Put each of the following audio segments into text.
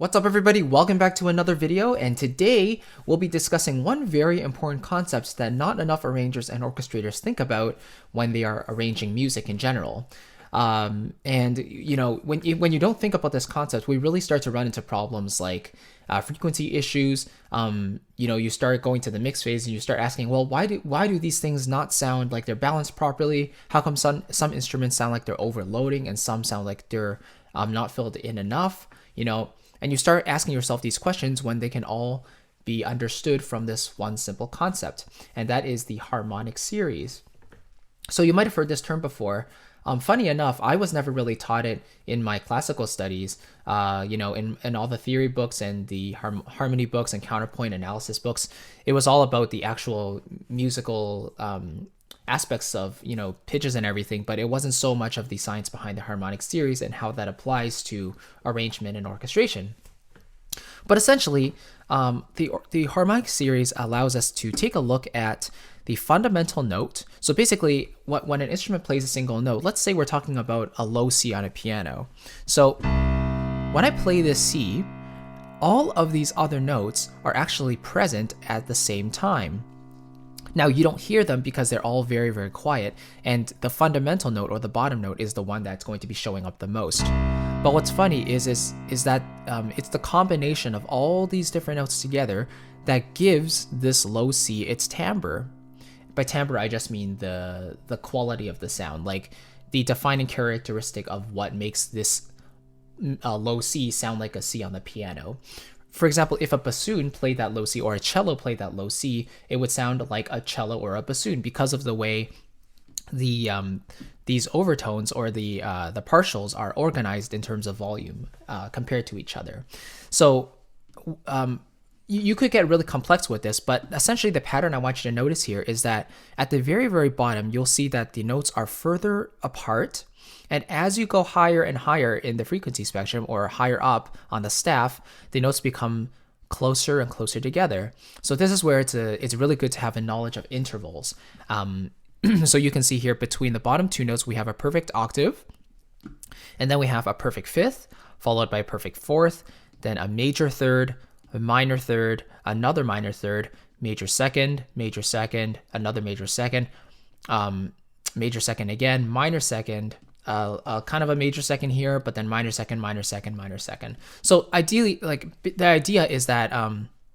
What's up everybody, welcome back to another video, and today we'll be discussing one very important concept that not enough arrangers and orchestrators think about when they are arranging music in general. And you know, when you don't think about this concept, we really start to run into problems like frequency issues. You know, you start going to the mix phase and you start asking, well, why do these things not sound like they're balanced properly? How come some instruments sound like they're overloading and some sound like they're not filled in enough? You know, and you start asking yourself these questions when they can all be understood from this one simple concept, and that is the harmonic series. So you might have heard this term before. Funny enough, I was never really taught it in my classical studies. You know, in all the theory books and the harmony books and counterpoint analysis books, it was all about the actual musical aspects of, you know, pitches and everything, but it wasn't so much of the science behind the harmonic series and how that applies to arrangement and orchestration. But essentially, the harmonic series allows us to take a look at the fundamental note. So basically, when an instrument plays a single note, let's say we're talking about a low C on a piano. So when I play this C, all of these other notes are actually present at the same time. Now, you don't hear them because they're all very, very quiet, and the fundamental note or the bottom note is the one that's going to be showing up the most. But what's funny is that it's the combination of all these different notes together that gives this low C its timbre. By timbre, I just mean the quality of the sound, like the defining characteristic of what makes this low C sound like a C on the piano. For example, if a bassoon played that low C or a cello played that low C, it would sound like a cello or a bassoon because of the way the these overtones or the partials are organized in terms of volume compared to each other. So you could get really complex with this, but essentially the pattern I want you to notice here is that at the very, very bottom, you'll see that the notes are further apart. And as you go higher and higher in the frequency spectrum or higher up on the staff, the notes become closer and closer together. So this is where it's really good to have a knowledge of intervals. So you can see here between the bottom two notes, we have a perfect octave, and then we have a perfect fifth, followed by a perfect fourth, then a major third, a minor third, another minor third, major second, another major second again, minor second, kind of a major second here, but then minor second, minor second, minor second. So ideally, like the idea is that,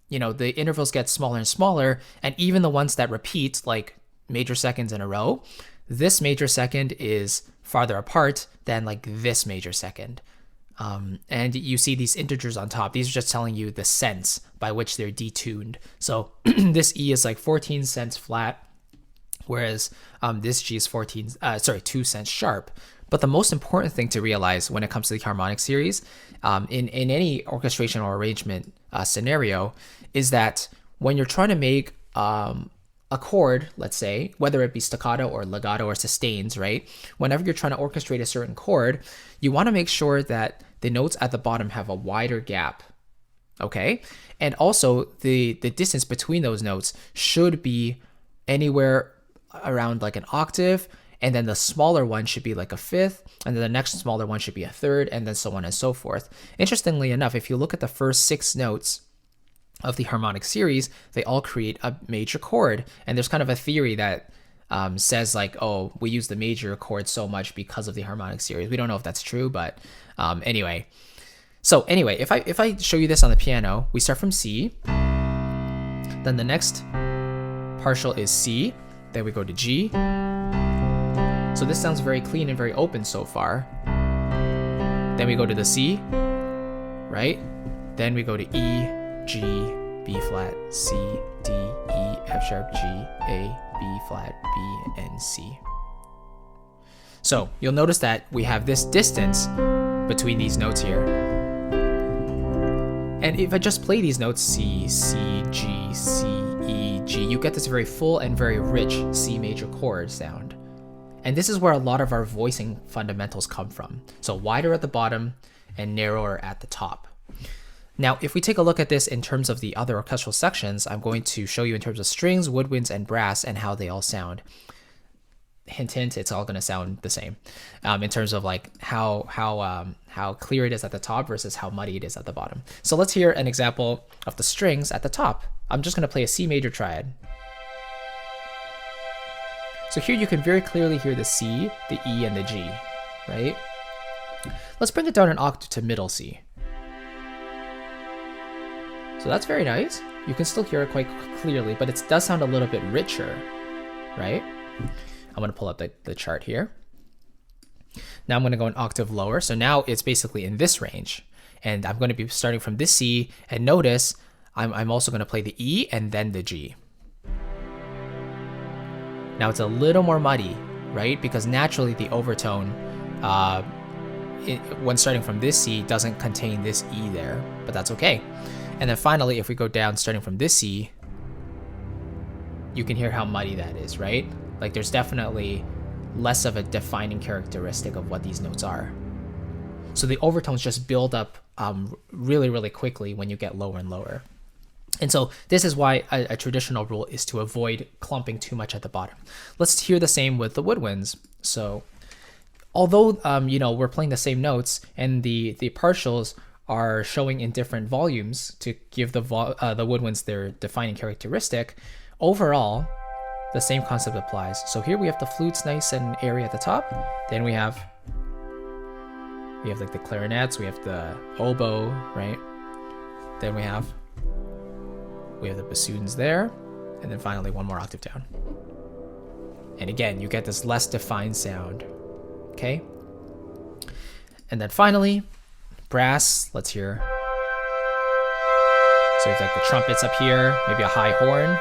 you know, the intervals get smaller and smaller, and even the ones that repeat, like major seconds in a row, this major second is farther apart than like this major second. And you see these integers on top. These are just telling you the sense by which they're detuned. So this E is like 14 cents flat, whereas this G is 2 cents sharp. But the most important thing to realize when it comes to the harmonic series, in any orchestration or arrangement scenario, is that when you're trying to make a chord, let's say, whether it be staccato or legato or sustains, right? Whenever you're trying to orchestrate a certain chord, you want to make sure that the notes at the bottom have a wider gap, okay? And also the distance between those notes should be anywhere around like an octave, and then the smaller one should be like a fifth, and then the next smaller one should be a third, and then so on and so forth. Interestingly enough, if you look at the first 6 notes of the harmonic series, they all create a major chord. And there's kind of a theory that says like, oh, we use the major chord so much because of the harmonic series. We don't know if that's true, but anyway. So anyway, if I show you this on the piano, we start from C, then the next partial is C, then we go to G. So this sounds very clean and very open so far. Then we go to the C, right? Then we go to E, G, B flat, C, D, E, F sharp, G, A, B flat, B, and C. So you'll notice that we have this distance between these notes here. And if I just play these notes, C, C, G, C, E, G, you get this very full and very rich C major chord sound. And this is where a lot of our voicing fundamentals come from. So wider at the bottom and narrower at the top. Now, if we take a look at this in terms of the other orchestral sections, I'm going to show you in terms of strings, woodwinds, and brass and how they all sound. hint, hint, it's all going to sound the same in terms of like how clear it is at the top versus how muddy it is at the bottom. So let's hear an example of the strings at the top. I'm just going to play a C major triad. So here you can very clearly hear the C, the E, and the G, right? Let's bring it down an octave to middle C. So that's very nice. You can still hear it quite clearly, but it does sound a little bit richer, right? I'm going to pull up the chart here. Now I'm going to go an octave lower. So now it's basically in this range. And I'm going to be starting from this C. And notice I'm also going to play the E and then the G. Now it's a little more muddy, right? Because naturally the overtone, when starting from this C, doesn't contain this E there, but that's okay. And then finally, if we go down starting from this C, you can hear how muddy that is, right? Like there's definitely less of a defining characteristic of what these notes are. So the overtones just build up really, really quickly when you get lower and lower. And so this is why a traditional rule is to avoid clumping too much at the bottom. Let's hear the same with the woodwinds. So although, we're playing the same notes and the partials are showing in different volumes to give the woodwinds their defining characteristic, overall, the same concept applies. So here we have the flutes nice and airy at the top. Then we have like the clarinets, we have the oboe, right? Then we have the bassoons there. And then finally one more octave down. And again, you get this less defined sound, okay? And then finally, brass, let's hear. So we have like the trumpets up here, maybe a high horn.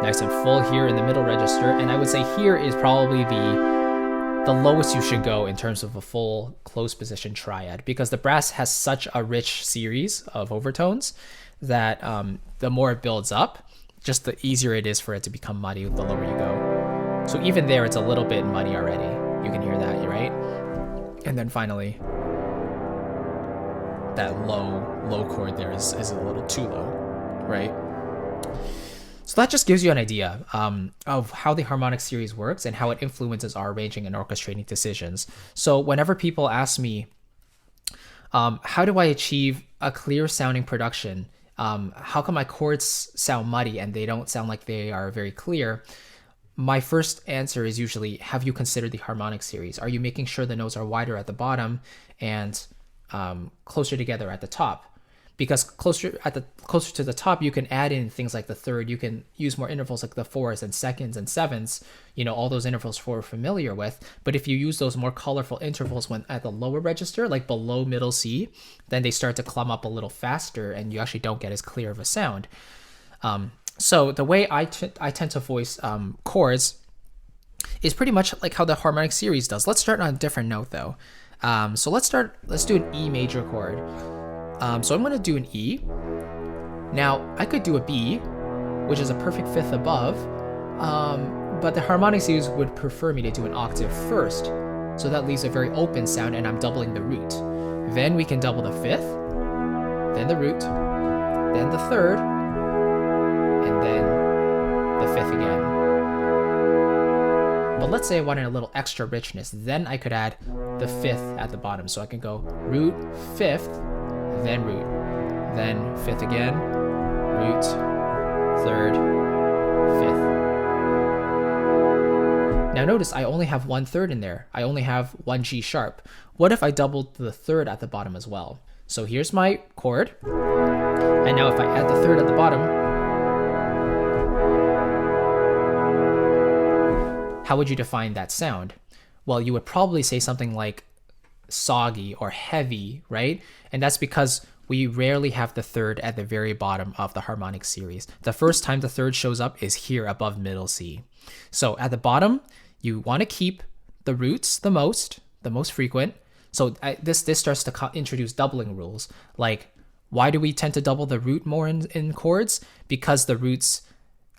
Nice and full here in the middle register. And I would say here is probably the lowest you should go in terms of a full close position triad, because the brass has such a rich series of overtones that the more it builds up, just the easier it is for it to become muddy the lower you go. So even there, it's a little bit muddy already. You can hear that, right? And then finally, that low chord there is a little too low, right? So that just gives you an idea of how the harmonic series works and how it influences our arranging and orchestrating decisions. So whenever people ask me, how do I achieve a clear sounding production? How come my chords sound muddy and they don't sound like they are very clear? My first answer is usually, have you considered the harmonic series? Are you making sure the notes are wider at the bottom and closer together at the top? Because closer to the top, you can add in things like the third. You can use more intervals like the fourths and seconds and sevenths, all those intervals we're familiar with. But if you use those more colorful intervals when at the lower register, like below middle C, then they start to clump up a little faster and you actually don't get as clear of a sound. So the way I tend to voice chords is pretty much like how the harmonic series does. Let's start on a different note though. So let's do an E major chord. So I'm going to do an E. Now, I could do a B, which is a perfect fifth above, but the harmonic series would prefer me to do an octave first. So that leaves a very open sound, and I'm doubling the root. Then we can double the fifth, then the root, then the third, and then the fifth again. But let's say I wanted a little extra richness, then I could add the fifth at the bottom. So I can go root, fifth, then root, then fifth again, root, third, fifth. Now notice I only have one third in there. I only have one G sharp. What if I doubled the third at the bottom as well? So here's my chord. And now if I add the third at the bottom, how would you define that sound? Well, you would probably say something like soggy or heavy, right? And that's because we rarely have the third at the very bottom of the harmonic series. The first time the third shows up is here above middle C. So at the bottom, you want to keep the roots the most frequent. So this starts to introduce doubling rules. Like, why do we tend to double the root more in chords? Because the roots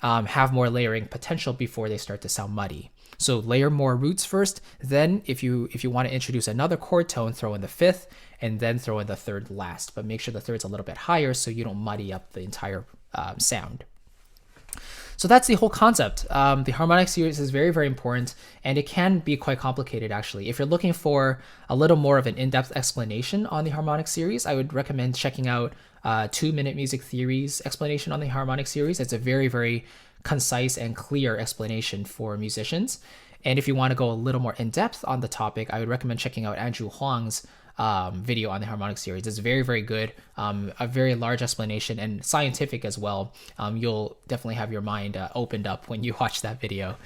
have more layering potential before they start to sound muddy. So layer more roots first, then if you want to introduce another chord tone, throw in the fifth, and then throw in the third last. But make sure the third's a little bit higher so you don't muddy up the entire sound. So that's the whole concept. The harmonic series is very, very important, and it can be quite complicated actually. If you're looking for a little more of an in-depth explanation on the harmonic series, I would recommend checking out 2-Minute Music Theory's explanation on the harmonic series. It's a very, very concise and clear explanation for musicians. And if you want to go a little more in depth on the topic, I would recommend checking out Andrew Huang's video on the harmonic series. It's very, very good, a very large explanation and scientific as well. You'll definitely have your mind opened up when you watch that video.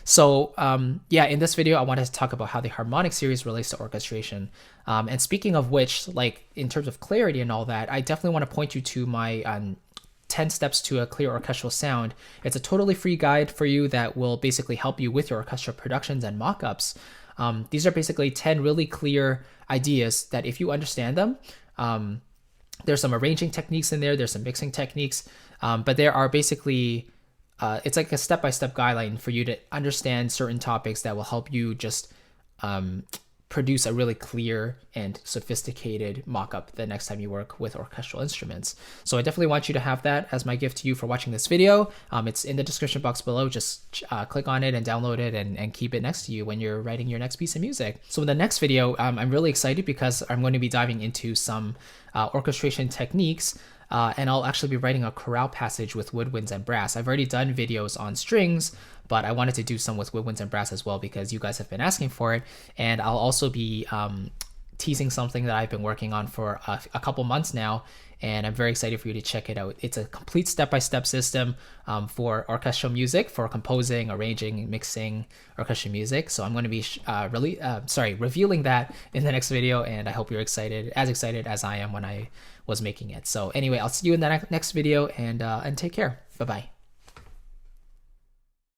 So yeah, in this video, I wanted to talk about how the harmonic series relates to orchestration. And speaking of which, like in terms of clarity and all that, I definitely want to point you to my 10 steps to a clear orchestral sound. It's a totally free guide for you that will basically help you with your orchestral productions and mock-ups. These are basically 10 really clear ideas that if you understand them, there's some arranging techniques in there, there's some mixing techniques, but there are basically, it's like a step-by-step guideline for you to understand certain topics that will help you just produce a really clear and sophisticated mock-up the next time you work with orchestral instruments. So I definitely want you to have that as my gift to you for watching this video. It's in the description box below. Just click on it and download it and keep it next to you when you're writing your next piece of music. So in the next video, I'm really excited because I'm going to be diving into some orchestration techniques. And I'll actually be writing a chorale passage with woodwinds and brass. I've already done videos on strings, but I wanted to do some with woodwinds and brass as well because you guys have been asking for it. And I'll also be teasing something that I've been working on for a couple months now, and I'm very excited for you to check it out. It's a complete step-by-step system for orchestral music, for composing, arranging, mixing orchestral music. So I'm going to be revealing that in the next video, and I hope you're excited as I am when I was making it. So anyway, I'll see you in the next video, and take care. Bye-bye.